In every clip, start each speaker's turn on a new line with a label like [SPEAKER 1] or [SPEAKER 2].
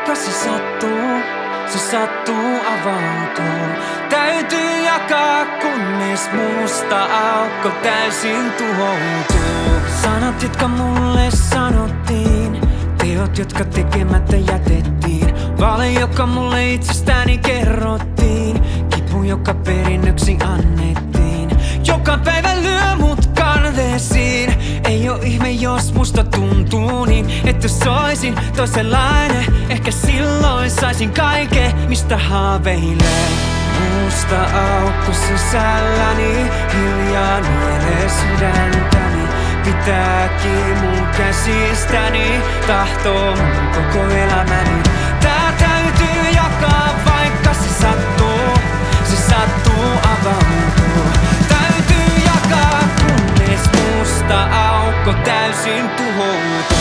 [SPEAKER 1] vaikka se sattuu avautuu. Täytyy jakaa, kunnes musta aukko täysin tuhoutuu. Sanat, jotka mulle sanottiin, teot, jotka tekemättä jätettiin. Vale, joka mulle itsestäni kerrottiin, kipu, joka perinnöksi annettiin. Joka päivä lyö mut kanveesiin. Ei oo ihme, jos musta tuntuu niin, että jos oisin toisenlainen, ehkä silloin saisin kaiken, mistä haaveilee. Musta aukko sisälläni hiljaa nielee sydäntäni. Pitääkin mun käsistäni, tahtoo mun koko elämäni. Tää täytyy jakaa, vaikka se sattuu avautuu. Täytyy jakaa, kunnes musta aukko täysin tuhoutuu.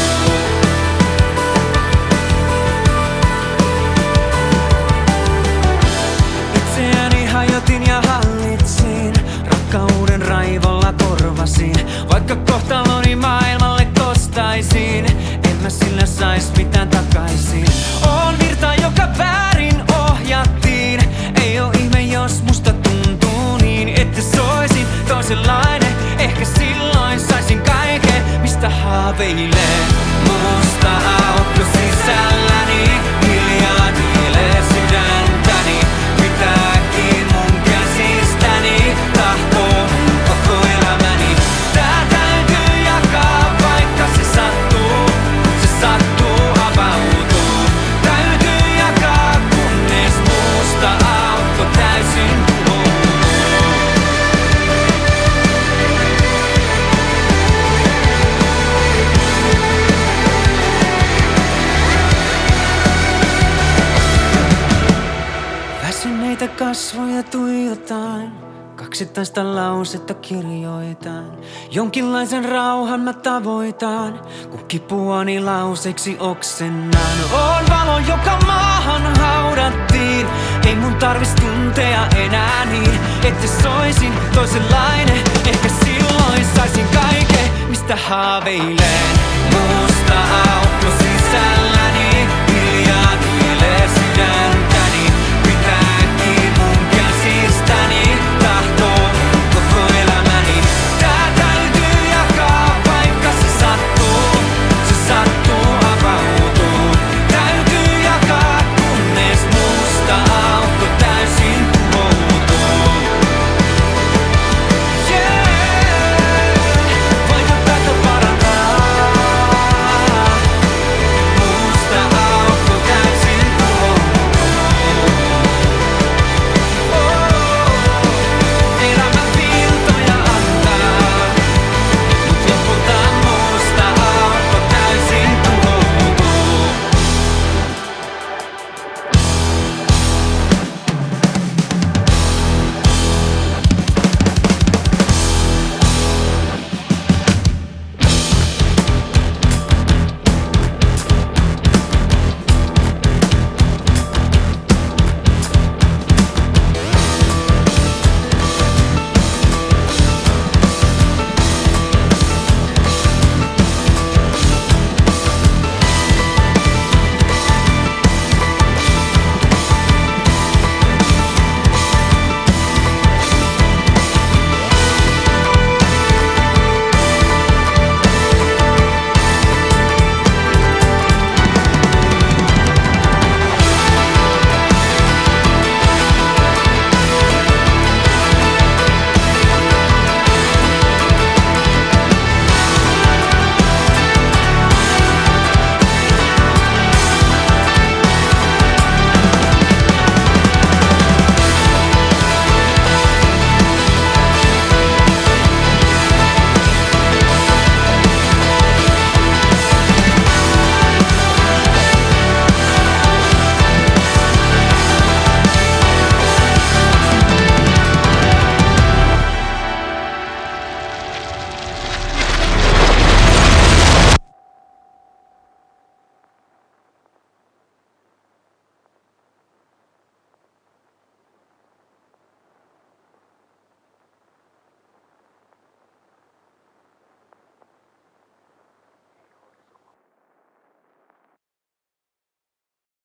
[SPEAKER 1] Itseäni hajotin ja hallitsin, rakkauden raivolla korvasin. Vaikka kohtaloni maailmalle kostaisin, en mä sillä sais mitään takaisin. Oon virta, joka väärin ohjattiin. Ei oo ihme, jos musta tuntuu niin, että soisin toisenlainen. Ehkä silloin saisin kaiken, mistä haaveilee. Musta aukko sisälläni hiljaa nielee sydäntäni. Pitääkin mun käsistäni, tahtoo mun koko elämäni. Tää täytyy jakaa, vaikka se sattuu avautuu. Täytyy jakaa, kunnes musta aukko täysin tuhoutuu. Väsyneitä kasvoja tuijotaan, kaksittaista lausetta kirjoitan. Jonkinlaisen rauhan mä tavoitan, kun kipuani lauseiksi oksennan. Oon valo, joka maahan haudattiin. Ei mun tarvis tuntea enää niin, että soisin toisenlainen. Ehkä silloin saisin kaiken, mistä haaveilen. Musta aukko sisällä.